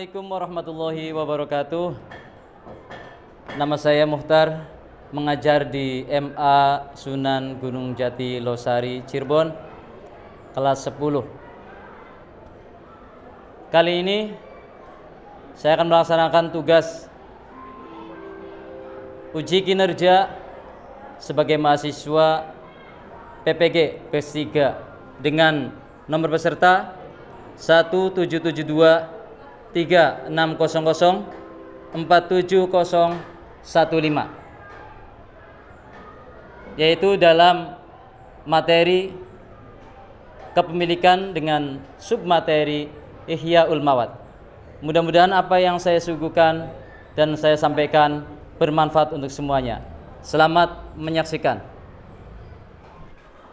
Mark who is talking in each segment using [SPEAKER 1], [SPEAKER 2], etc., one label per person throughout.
[SPEAKER 1] Assalamualaikum warahmatullahi wabarakatuh. Nama saya Muhtar, mengajar di MA Sunan Gunung Jati Losari, Cirebon, kelas 10. Kali ini saya akan melaksanakan tugas uji kinerja sebagai mahasiswa PPG PES 3 dengan nomor peserta 1772 3600 47015, yaitu dalam materi kepemilikan dengan submateri Ihyaul Mawad. Mudah-mudahan apa yang saya suguhkan dan saya sampaikan bermanfaat untuk semuanya. Selamat menyaksikan.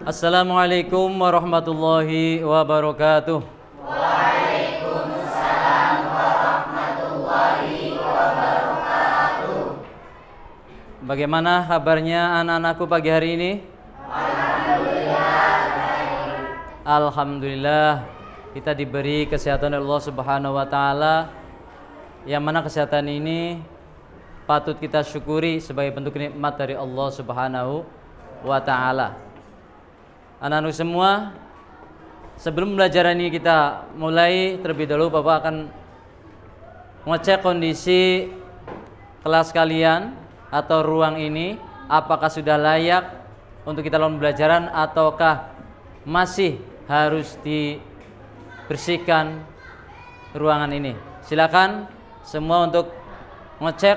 [SPEAKER 1] Assalamualaikum warahmatullahi wabarakatuh.
[SPEAKER 2] Waalaikumsalam warahmatullahi wabarakatuh.
[SPEAKER 1] Bagaimana kabarnya anak-anakku pagi hari ini? Alhamdulillah, kita diberi kesehatan oleh Allah Subhanahu wa taala, yang mana kesehatan ini patut kita syukuri sebagai bentuk nikmat dari Allah Subhanahu wa taala. Anak-anak semua, sebelum pembelajaran ini kita mulai, terlebih dahulu Bapak akan mengecek kondisi kelas kalian atau ruang ini, apakah sudah layak untuk kita lakukan pembelajaran ataukah masih harus dibersihkan ruangan ini. Silakan semua untuk mengecek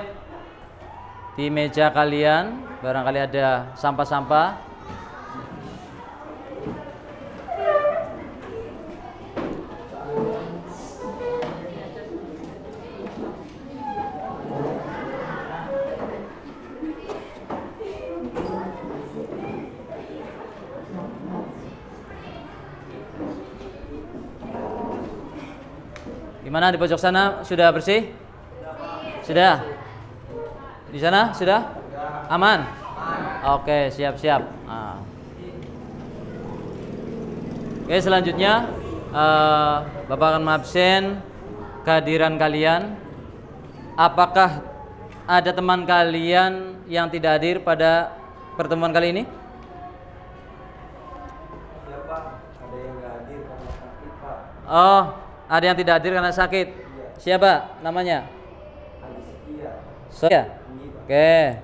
[SPEAKER 1] di meja kalian, barangkali ada sampah-sampah. Gimana di pojok sana, sudah bersih? Sudah? Di sana sudah? Aman? Oke, siap-siap. Nah. Oke, selanjutnya Bapak akan mengabsen kehadiran kalian. Apakah ada teman kalian yang tidak hadir pada pertemuan kali ini?
[SPEAKER 3] Siapa? Ada yang nggak hadir karena sakit, Pak.
[SPEAKER 1] Oh, ada yang tidak hadir karena sakit. Siapa namanya? Soya. Oke,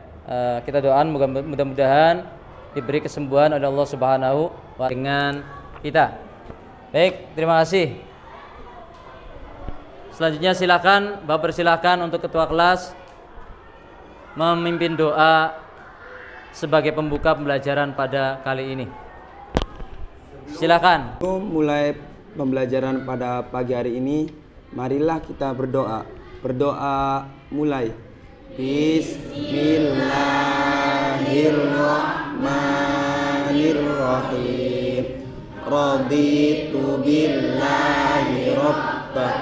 [SPEAKER 1] kita doakan mudah-mudahan diberi kesembuhan oleh Allah Subhanahu wa taala dengan kita. Baik, terima kasih. Selanjutnya silakan, Bapak persilakan untuk ketua kelas memimpin doa sebagai pembuka pembelajaran pada kali ini. Silakan.
[SPEAKER 3] Mulai pembelajaran pada pagi hari ini, marilah kita berdoa. Berdoa mulai. Bismillahirrahmanirrahim. Raditu billahi rabbah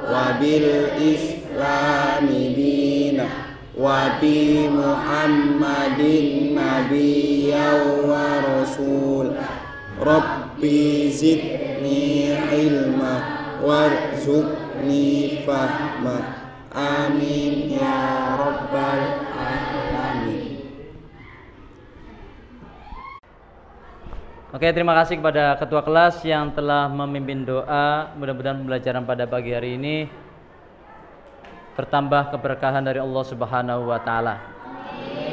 [SPEAKER 3] wa bil islami dinah wa bi Muhammadin nabiyyan wa rasul. Rabbi zidni ilma warzuqni fahma. Amin ya rabbal alamin.
[SPEAKER 1] Oke, terima kasih kepada ketua kelas yang telah memimpin doa. Mudah-mudahan pembelajaran pada pagi hari ini bertambah keberkahan dari Allah Subhanahu wa taala.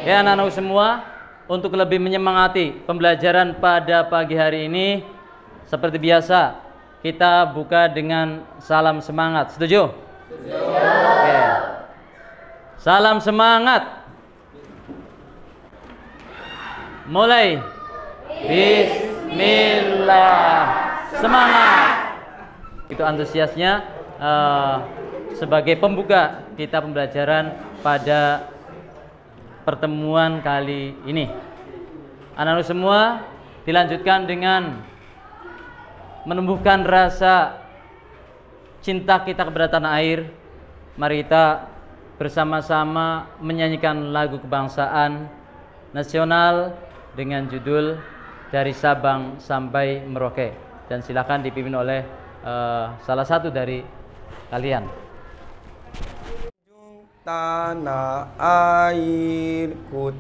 [SPEAKER 1] Ya anak-anak semua, untuk lebih menyemangati pembelajaran pada pagi hari ini, seperti biasa kita buka dengan salam semangat. Setuju? Oke. Salam semangat. Mulai. Bismillah. Semangat. Itu antusiasnya sebagai pembuka kita pembelajaran pada pertemuan kali ini. Anak-anak semua, dilanjutkan dengan menumbuhkan rasa cinta kita kepada tanah air. Mari kita bersama-sama menyanyikan lagu kebangsaan nasional dengan judul Dari Sabang Sampai Merauke, dan silakan dipimpin oleh salah satu dari kalian.
[SPEAKER 3] Tanah airku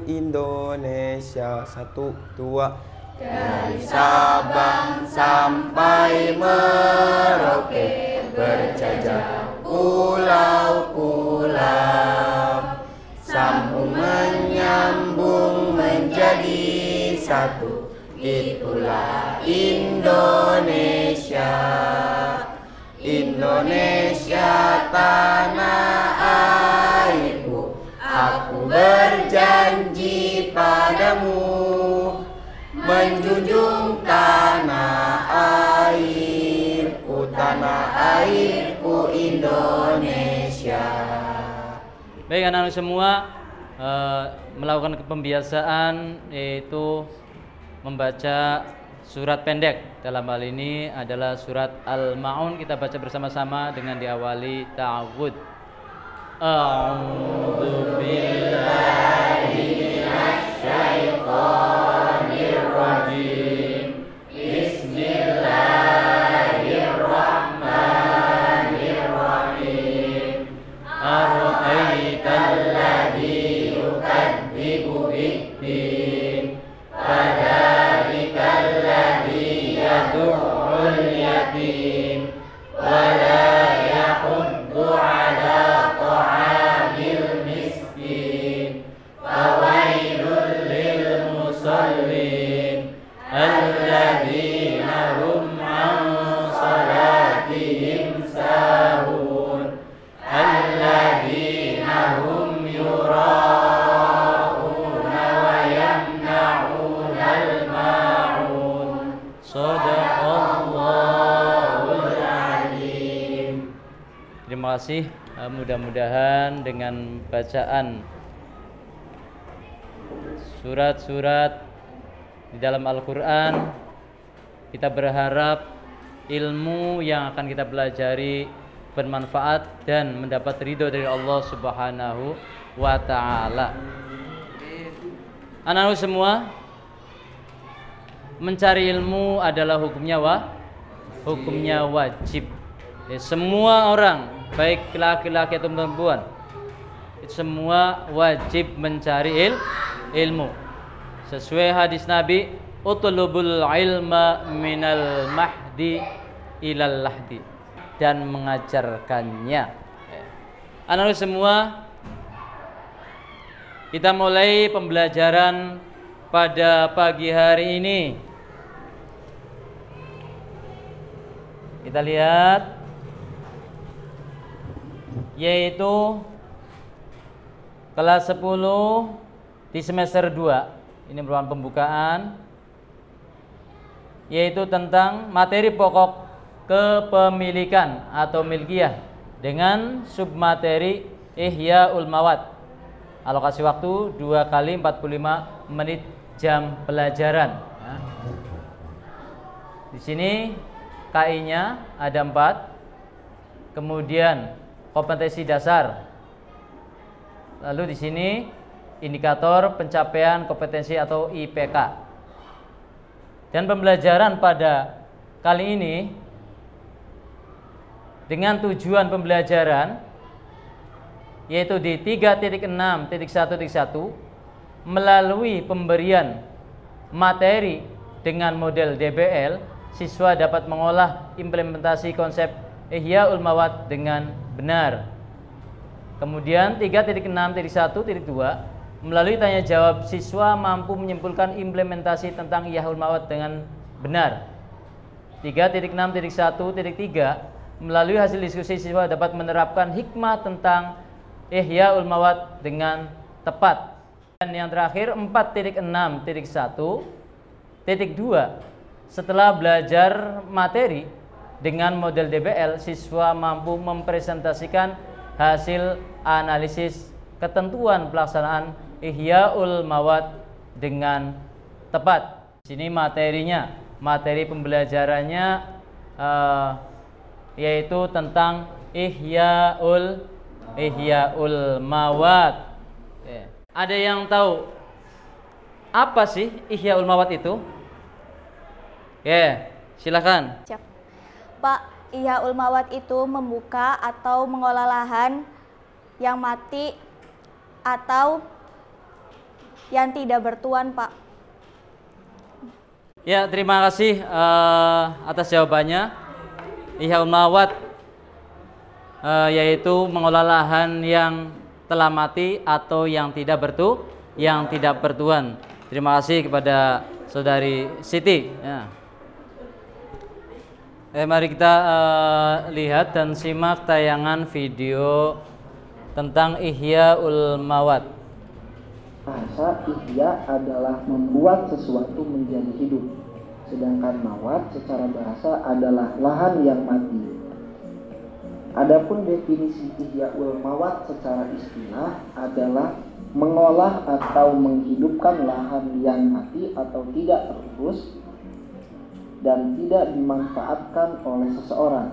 [SPEAKER 3] Indonesia. 1, 2.
[SPEAKER 2] Dari Sabang sampai Merauke, berjajar pulau-pulau, sambung menyambung menjadi satu, itulah Indonesia. Indonesia tanah airku, aku berjanji padamu, menjunjung tanah airku Indonesia.
[SPEAKER 1] Baik anak-anak semua, melakukan pembiasaan yaitu membaca surat pendek. Dalam hal ini adalah surat Al-Ma'un. Kita baca bersama-sama dengan diawali ta'awud. A'udzu billahi minasyaitonir rajim. Bismillahirrahmanirrahim. Ara'aital ladzi yukadzibu bid-din, fadzalika alladzi yad'ul yatim wa la yahuddu 'ala ta'amil miskin, fawailul lil musallin alladzina hum 'an salatihim sahun alladzina hum yura'una wa yamna'unal ma'un. Shadaqallahul alim. Terima kasih. Mudah-mudahan dengan bacaan surat-surat di dalam Al-Quran, kita berharap ilmu yang akan kita pelajari bermanfaat dan mendapat ridho dari Allah Subhanahu wa ta'ala. Anak-anak semua, mencari ilmu adalah hukumnya wajib. Ya, semua orang, baik laki-laki atau perempuan, itu semua wajib mencari ilmu. Sesuai hadis Nabi, utlubul ilma minal mahdi ilal lahdi, dan mengajarkannya. Anak-anak semua, kita mulai pembelajaran pada pagi hari ini. Kita lihat, yaitu kelas 10 di semester 2. Ini merupakan pembukaan, yaitu tentang materi pokok kepemilikan atau milkiyah dengan submateri Ihya'ul Mawad. Alokasi waktu 2 kali 45 menit jam pelajaran. Nah, di sini KI-nya ada 4. Kemudian kompetensi dasar. Lalu di sini indikator pencapaian kompetensi atau IPK. Dan pembelajaran pada kali ini dengan tujuan pembelajaran yaitu di 3.6.1.1 melalui pemberian materi dengan model DBL, siswa dapat mengolah implementasi konsep Ihya'ul Mawad dengan benar. Kemudian 3.6.1.2 melalui tanya jawab, siswa mampu menyimpulkan implementasi tentang Ihya'ul Mawad dengan benar. 3.6.1.3 melalui hasil diskusi, siswa dapat menerapkan hikmah tentang Ihya'ul Mawad dengan tepat. Dan yang terakhir 4.6.1.2 setelah belajar materi dengan model DBL, siswa mampu mempresentasikan hasil analisis ketentuan pelaksanaan Ihya'ul Mawad dengan tepat. Di sini materinya, materi pembelajarannya yaitu tentang Ihya'ul Mawad. Ada yang tahu apa sih Ihya'ul Mawad itu? Silakan.
[SPEAKER 4] Pak, Ihyaul Mawat itu membuka atau mengolah lahan yang mati atau yang tidak bertuan, Pak.
[SPEAKER 1] Ya, terima kasih atas jawabannya. Ihyaul Mawat yaitu mengolah lahan yang telah mati atau yang tidak bertuan. Terima kasih kepada Saudari Siti. Ya. Mari kita lihat dan simak tayangan video tentang Ihyaul Mawat.
[SPEAKER 5] Bahasa ihya adalah membuat sesuatu menjadi hidup, sedangkan mawat secara bahasa adalah lahan yang mati. Adapun definisi ihyaul mawat secara istilah adalah mengolah atau menghidupkan lahan yang mati atau tidak terurus dan tidak dimanfaatkan oleh seseorang.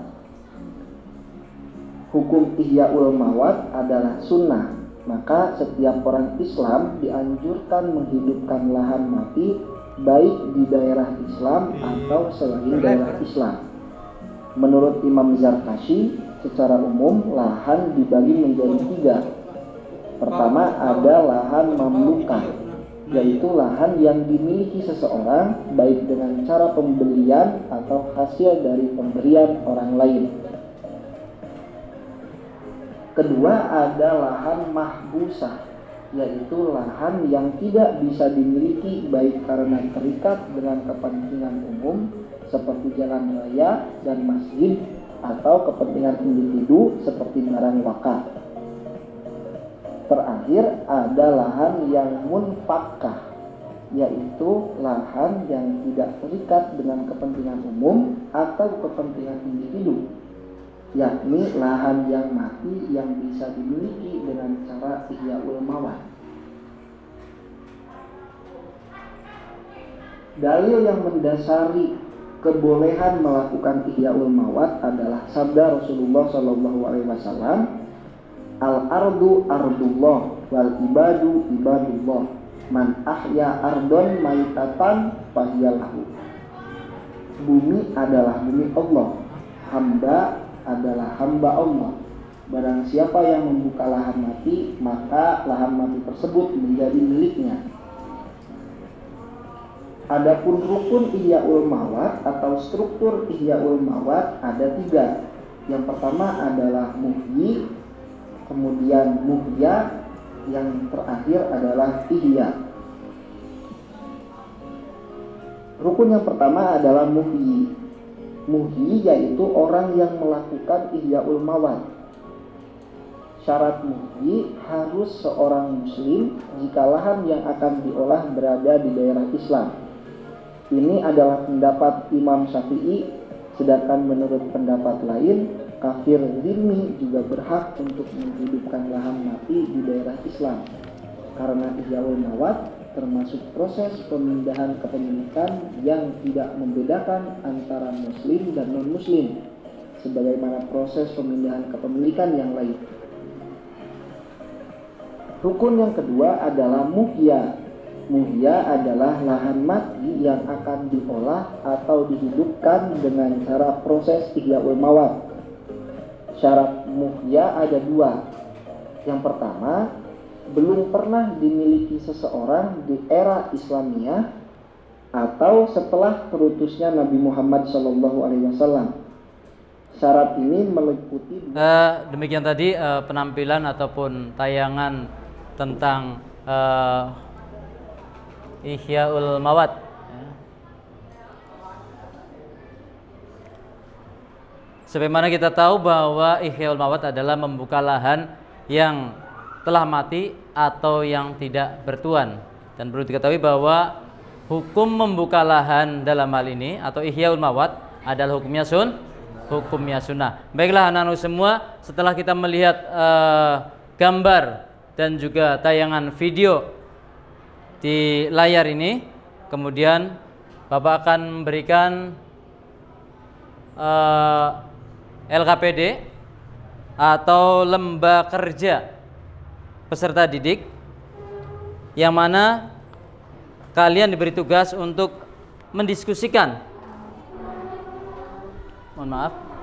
[SPEAKER 5] Hukum ihyaul mawat adalah sunnah. Maka setiap orang Islam dianjurkan menghidupkan lahan mati baik di daerah Islam atau selain daerah Islam. Menurut Imam Zarkashi, secara umum lahan dibagi menjadi 3. Pertama ada lahan mamlukah, yaitu lahan yang dimiliki seseorang baik dengan cara pembelian atau hasil dari pemberian orang lain. Kedua ada lahan mahbusah, yaitu lahan yang tidak bisa dimiliki baik karena terikat dengan kepentingan umum seperti jalan raya dan masjid atau kepentingan individu seperti barang wakaf. Terakhir ada lahan yang munfakah, yaitu lahan yang tidak terikat dengan kepentingan umum atau kepentingan individu, yakni lahan yang mati yang bisa dimiliki dengan cara ihyaul mawat. Dalil yang mendasari kebolehan melakukan ihyaul mawat adalah sabda Rasulullah SAW, al-ardu ardullah wal ibadu ibadullah, man ahya ardon maitatan fahiyalahu. Bumi adalah bumi Allah, hamba adalah hamba Allah. Barang siapa yang membuka lahan mati, maka lahan mati tersebut menjadi miliknya. Adapun rukun ihyaul mawat atau struktur ihyaul mawat ada 3. Yang pertama adalah muhyi, kemudian muhya, yang terakhir adalah ihya. Rukun yang pertama adalah muhyi. Muhyi yaitu orang yang melakukan ihyaul mawat. Syarat muhyi harus seorang muslim jika lahan yang akan diolah berada di daerah Islam. Ini adalah pendapat Imam Syafi'i, sedangkan menurut pendapat lain, kafir zimmi juga berhak untuk menghidupkan lahan mati di daerah Islam. Karena ihyaul mawat termasuk proses pemindahan kepemilikan yang tidak membedakan antara muslim dan non-muslim, sebagaimana proses pemindahan kepemilikan yang lain. Rukun yang kedua adalah muhya. Muhya adalah lahan mati yang akan diolah atau dihidupkan dengan cara proses ihyaul mawat. Syarat muhya ada 2. Yang pertama, belum pernah dimiliki seseorang di era Islamiyah atau setelah terutusnya Nabi Muhammad SAW. Syarat ini meliputi
[SPEAKER 1] demikian tadi penampilan ataupun tayangan tentang ihyaul mawat. Sebagaimana kita tahu bahwa ihyaul mawat adalah membuka lahan yang telah mati atau yang tidak bertuan, dan perlu diketahui bahwa hukum membuka lahan dalam hal ini atau ihyaul mawat adalah hukumnya sunnah. Baiklah anak-anak semua, setelah kita melihat gambar dan juga tayangan video di layar ini, kemudian Bapak akan memberikan LKPD atau lembar kerja peserta didik, yang mana kalian diberi tugas untuk mendiskusikan,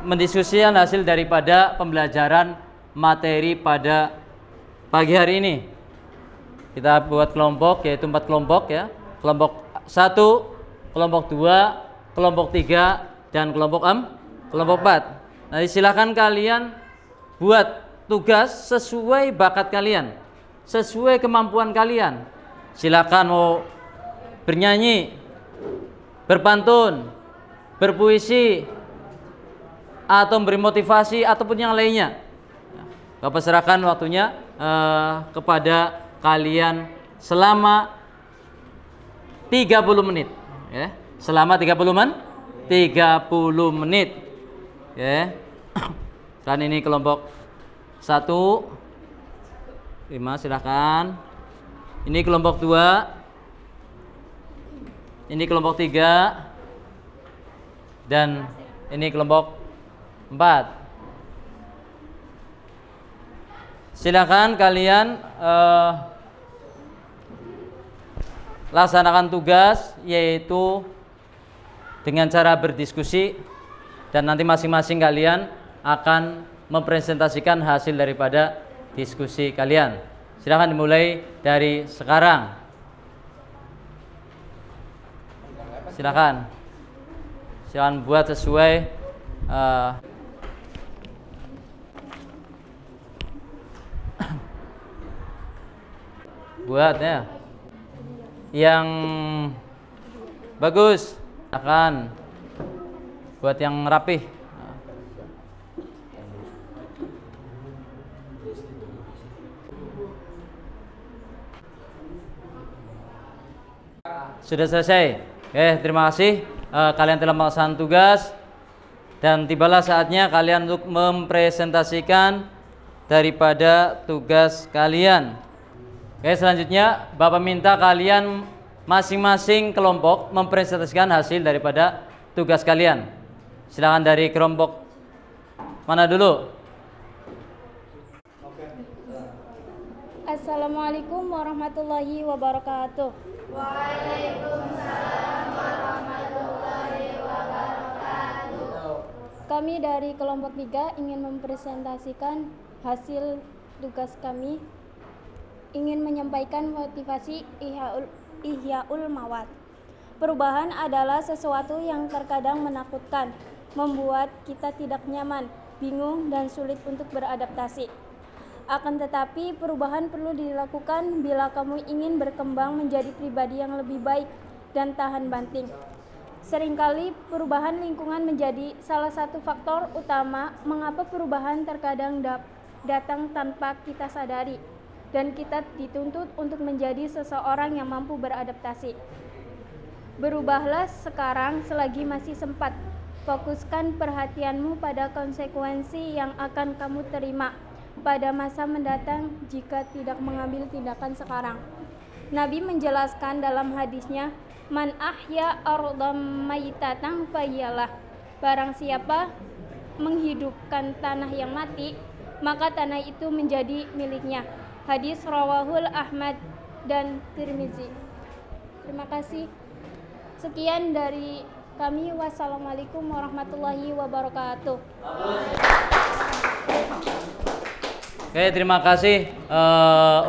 [SPEAKER 1] mendiskusikan hasil daripada pembelajaran materi pada pagi hari ini. Kita buat kelompok, yaitu 4 kelompok ya. Kelompok 1, kelompok 2, kelompok 3, dan kelompok 4. Nah, silakan kalian buat tugas sesuai bakat kalian, sesuai kemampuan kalian. Silakan mau bernyanyi, berpantun, berpuisi, atau memberi motivasi ataupun yang lainnya. Bapak serahkan waktunya kepada kalian selama 30 menit ya. Selama 30 menit ya. Dan ini kelompok 1 5, silahkan. Ini kelompok 2, ini kelompok 3, dan ini kelompok 4. Silakan kalian laksanakan tugas, yaitu dengan cara berdiskusi, dan nanti masing-masing kalian akan mempresentasikan hasil daripada diskusi kalian. Silakan dimulai dari sekarang. Silakan buat sesuai buat ya yang bagus, akan buat yang rapih. Sudah selesai. Terima kasih. Kalian telah melaksanakan tugas, dan tibalah saatnya kalian untuk mempresentasikan daripada tugas kalian. Selanjutnya Bapak minta kalian masing-masing kelompok mempresentasikan hasil daripada tugas kalian. Silakan dari kelompok mana dulu?
[SPEAKER 6] Assalamualaikum warahmatullahi wabarakatuh.
[SPEAKER 2] Waalaikumsalam warahmatullahi wabarakatuh.
[SPEAKER 6] Kami dari kelompok 3 ingin mempresentasikan hasil tugas kami. Ingin menyampaikan motivasi Ihyaul Mawat. Perubahan adalah sesuatu yang terkadang menakutkan, membuat kita tidak nyaman, bingung, dan sulit untuk beradaptasi. Akan tetapi, perubahan perlu dilakukan bila kamu ingin berkembang menjadi pribadi yang lebih baik dan tahan banting. Seringkali perubahan lingkungan menjadi salah satu faktor utama mengapa perubahan terkadang datang tanpa kita sadari, dan kita dituntut untuk menjadi seseorang yang mampu beradaptasi. Berubahlah sekarang selagi masih sempat. Fokuskan perhatianmu pada konsekuensi yang akan kamu terima pada masa mendatang jika tidak mengambil tindakan sekarang. Nabi menjelaskan dalam hadisnya, "Man ahya ardham maitatan fahiyalah." Barang siapa menghidupkan tanah yang mati, maka tanah itu menjadi miliknya. Hadis rawahul Ahmad dan Tirmizi. Terima kasih. Sekian dari kami. Wassalamualaikum warahmatullahi wabarakatuh.
[SPEAKER 1] Terima kasih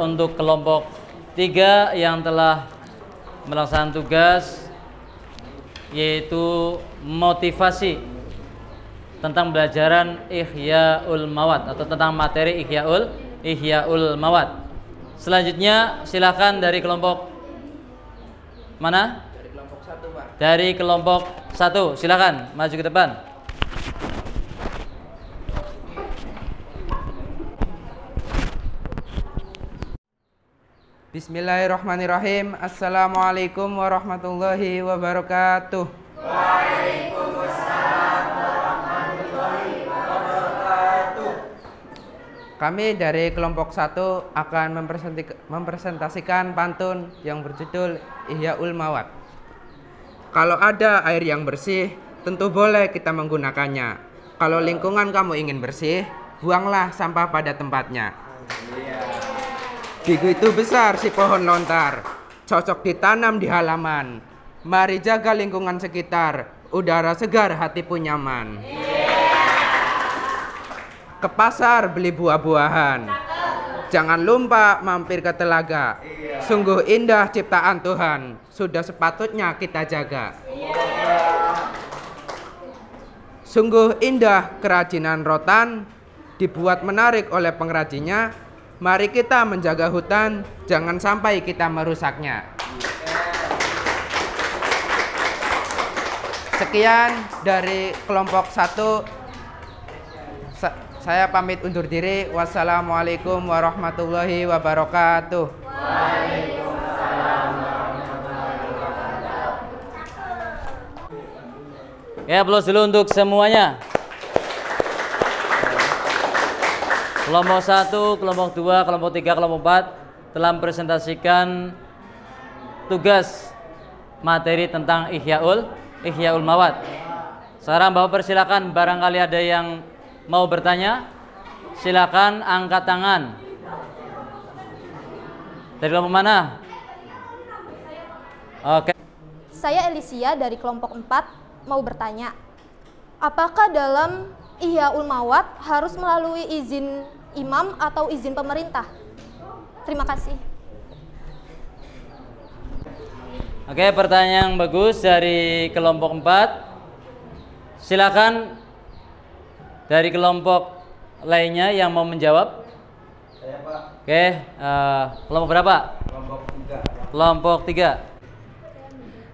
[SPEAKER 1] untuk kelompok 3 yang telah melaksanakan tugas, yaitu motivasi tentang pembelajaran Ihyaul Mawat atau tentang materi Ihyaul Mawat. Selanjutnya silakan dari kelompok mana?
[SPEAKER 3] Dari kelompok 1, Pak.
[SPEAKER 1] Dari kelompok 1, silakan maju ke depan.
[SPEAKER 7] Bismillahirrahmanirrahim. Assalamualaikum warahmatullahi wabarakatuh.
[SPEAKER 2] Waalaikumsalam warahmatullahi wabarakatuh.
[SPEAKER 7] Kami dari kelompok 1 akan mempresentasikan pantun yang berjudul Ihyaul Mawat. Kalau ada air yang bersih, tentu boleh kita menggunakannya. Kalau lingkungan kamu ingin bersih, buanglah sampah pada tempatnya. Gigu itu besar si pohon lontar, cocok ditanam di halaman. Mari jaga lingkungan sekitar, udara segar hati pun nyaman. ke pasar beli buah-buahan. Jangan lupa mampir ke telaga. Sungguh indah ciptaan Tuhan, sudah sepatutnya kita jaga. Sungguh indah kerajinan rotan, dibuat menarik oleh pengrajinnya. Mari kita menjaga hutan, jangan sampai kita merusaknya. Sekian dari kelompok 1. Saya pamit undur diri. Wassalamualaikum warahmatullahi wabarakatuh.
[SPEAKER 1] Ya, aplaus dulu untuk semuanya. Kelompok 1, kelompok 2, kelompok 3, kelompok 4 telah mempresentasikan tugas materi tentang Ihyaul Mawad. Sekarang Bapak persilakan, barangkali ada yang mau bertanya, silakan angkat tangan. Dari kelompok mana? Oke.
[SPEAKER 8] Saya Elisia dari kelompok 4 mau bertanya. Apakah dalam Ihyaul Mawad harus melalui izin imam atau izin pemerintah? Terima kasih.
[SPEAKER 1] Oke, pertanyaan yang bagus dari kelompok 4. Silakan dari kelompok lainnya yang mau menjawab.
[SPEAKER 3] Saya, Pak.
[SPEAKER 1] Oke, kelompok berapa?
[SPEAKER 3] Kelompok 3.
[SPEAKER 1] Kelompok 3.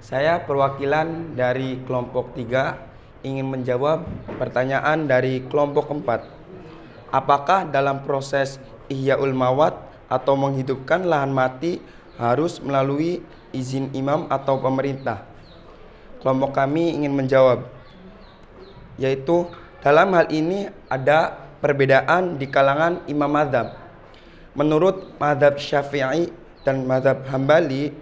[SPEAKER 3] Saya perwakilan dari kelompok 3 ingin menjawab pertanyaan dari kelompok 4. Apakah dalam proses Ihyaul Mawad atau menghidupkan lahan mati harus melalui izin imam atau pemerintah? Kelompok kami ingin menjawab, yaitu dalam hal ini ada perbedaan di kalangan imam mazhab. Menurut mazhab Syafi'i dan mazhab Hambali,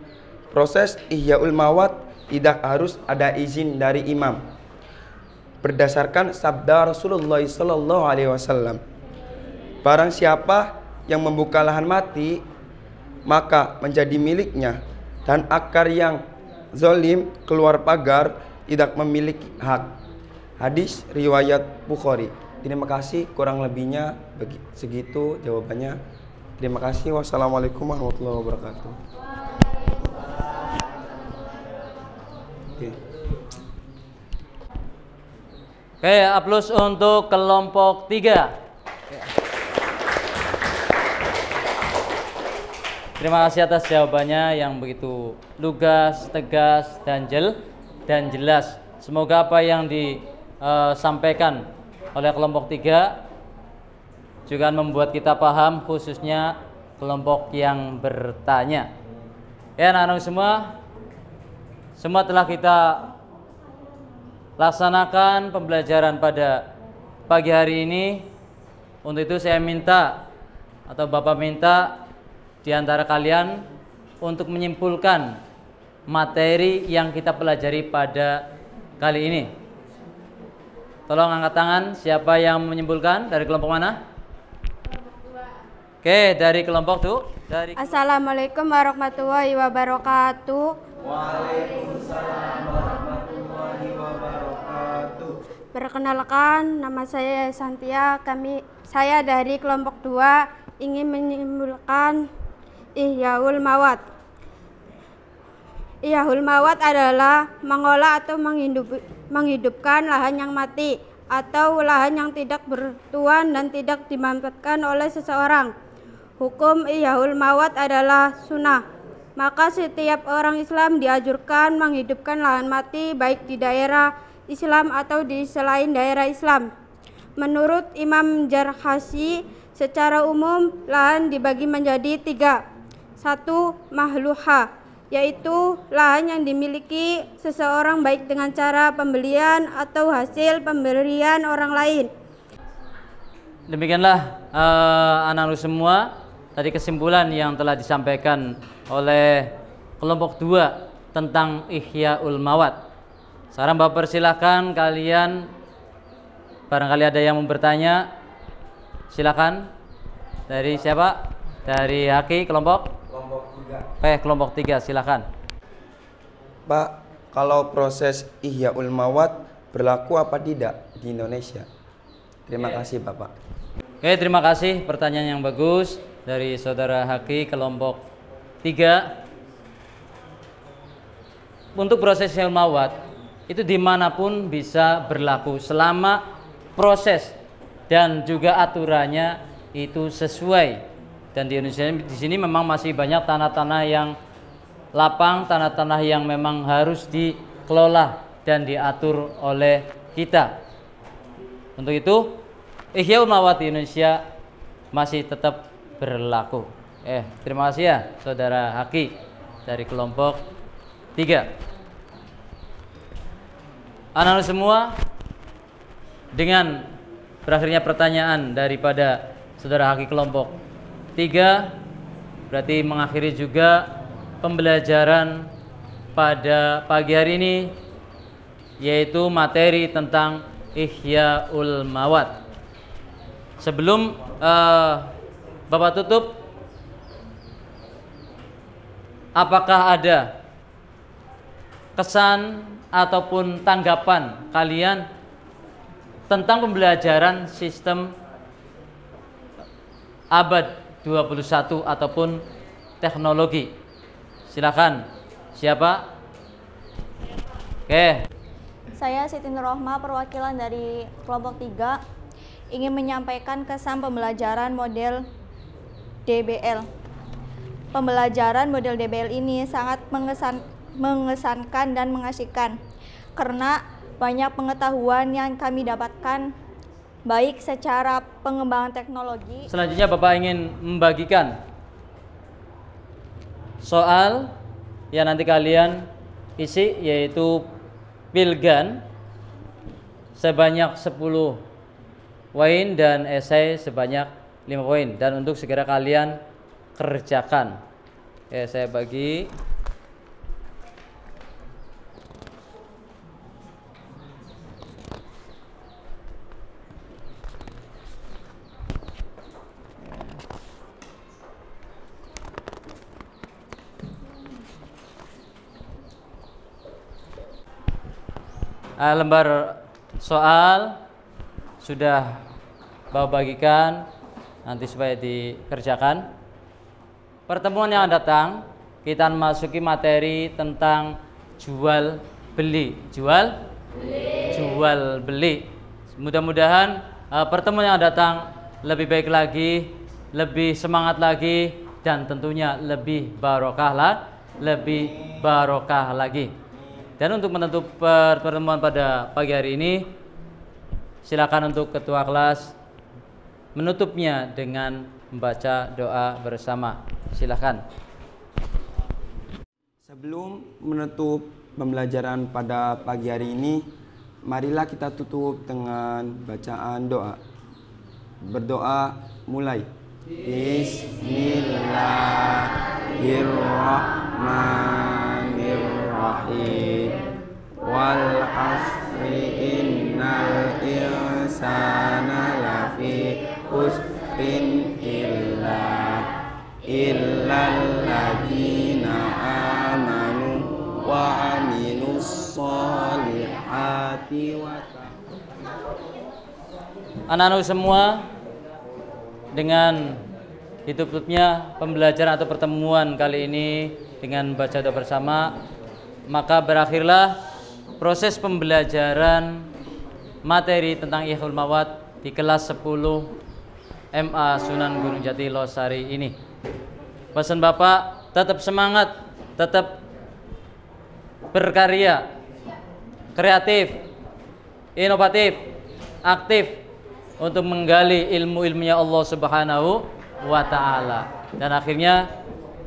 [SPEAKER 3] proses Ihyaul Mawad tidak harus ada izin dari imam. Berdasarkan sabda Rasulullah SAW, barang siapa yang membuka lahan mati, maka menjadi miliknya, dan akar yang zalim keluar pagar tidak memiliki hak. Hadis riwayat Bukhari. Terima kasih, kurang lebihnya segitu jawabannya. Terima kasih. Wassalamualaikum warahmatullahi wabarakatuh.
[SPEAKER 1] Oke, aplaus untuk kelompok 3. Terima kasih atas jawabannya yang begitu lugas, tegas, dan jelas. Semoga apa yang disampaikan oleh kelompok 3 juga membuat kita paham, khususnya kelompok yang bertanya. Ya, anak-anak semua telah kita laksanakan pembelajaran pada pagi hari ini. Untuk itu saya minta, atau Bapak minta di antara kalian untuk menyimpulkan materi yang kita pelajari pada kali ini. Tolong angkat tangan, siapa yang menyimpulkan? Dari kelompok mana? Oke, dari kelompok tuh.
[SPEAKER 6] Assalamualaikum warahmatullahi wabarakatuh.
[SPEAKER 2] Waalaikumsalam warahmatullahi wabarakatuh.
[SPEAKER 6] Perkenalkan, nama saya Santia. Saya dari kelompok 2 ingin menyimpulkan Ihyaul Mawad. Ihyaul Mawad adalah mengolah atau menghidupkan lahan yang mati atau lahan yang tidak bertuan dan tidak dimanfaatkan oleh seseorang. Hukum Ihyaul Mawad adalah sunnah. Maka setiap orang Islam dianjurkan menghidupkan lahan mati baik di daerah Islam atau di selain daerah Islam. Menurut Imam Jarhasi, secara umum lahan dibagi menjadi 3. 1. Mahluha, yaitu lahan yang dimiliki seseorang baik dengan cara pembelian atau hasil pemberian orang lain.
[SPEAKER 1] Demikianlah anak-anak semua tadi kesimpulan yang telah disampaikan oleh kelompok 2 tentang Ihyaul Mawad. Sekarang Bapak persilahkan kalian, barangkali ada yang mau bertanya, silakan. Dari siapa? Dari Haki, kelompok 3. Kelompok 3, silakan.
[SPEAKER 3] Pak, kalau proses Ihyaul Mawad berlaku apa tidak di Indonesia? Terima kasih, Bapak.
[SPEAKER 1] Oke, terima kasih pertanyaan yang bagus dari saudara Haki kelompok 3. Untuk proses Ihya'ul Mawat itu dimanapun bisa berlaku selama proses dan juga aturannya itu sesuai. Dan di Indonesia di sini memang masih banyak tanah-tanah yang lapang, tanah-tanah yang memang harus dikelola dan diatur oleh kita. Untuk itu Ihya'ul Mawat di Indonesia masih tetap berlaku. Terima kasih ya saudara Haki dari kelompok 3. Anak-anak semua, dengan berakhirnya pertanyaan daripada saudara Haki kelompok 3 berarti mengakhiri juga pembelajaran pada pagi hari ini, yaitu materi tentang Ihya'ul Mawat. Sebelum Bapak tutup, apakah ada kesan ataupun tanggapan kalian tentang pembelajaran sistem abad 21 ataupun teknologi? Silakan. Siapa? Oke.
[SPEAKER 4] Saya Siti Nurrohma, perwakilan dari kelompok 3, ingin menyampaikan kesan pembelajaran model DBL. Pembelajaran model DBL ini sangat mengesankan dan mengasyikan karena banyak pengetahuan yang kami dapatkan baik secara pengembangan teknologi.
[SPEAKER 1] Selanjutnya Bapak ingin membagikan soal yang nanti kalian isi, yaitu pilgan sebanyak 10 poin dan esai sebanyak 5 poin, dan untuk segera kalian kerjakan. Oke, saya bagi. Lembar soal sudah Bapak bagikan, nanti supaya dikerjakan. Pertemuan yang datang kita masuki materi tentang jual beli. Jual beli. Mudah-mudahan pertemuan yang datang lebih baik lagi, lebih semangat lagi, dan tentunya lebih barokah lagi. Dan untuk menutup pertemuan pada pagi hari ini, silakan untuk ketua kelas menutupnya dengan membaca doa bersama. Silakan.
[SPEAKER 3] Sebelum menutup pembelajaran pada pagi hari ini, marilah kita tutup dengan bacaan doa. Berdoa mulai. Bismillahirrahmanirrahim. Wal asri innal insana lafi khusrin illal ladzina amanu wa amilus solihati wa.
[SPEAKER 1] Anak-anak semua, dengan ditutupnya pembelajaran atau pertemuan kali ini dengan baca doa bersama, maka berakhirlah proses pembelajaran materi tentang Ihya'ul Mawat di kelas 10 MA Sunan Gunung Jati Losari ini. Pesan Bapak, tetap semangat, tetap berkarya, kreatif, inovatif, aktif untuk menggali ilmu-ilmunya Allah Subhanahu wa Ta'ala. Dan akhirnya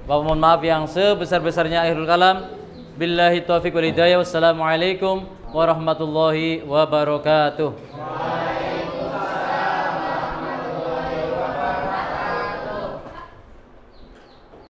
[SPEAKER 1] Bapak mohon maaf yang sebesar-besarnya, akhirul kalam. Billahi taufiq wal hidayah. Wassalamualaikum warahmatullahi wabarakatuh.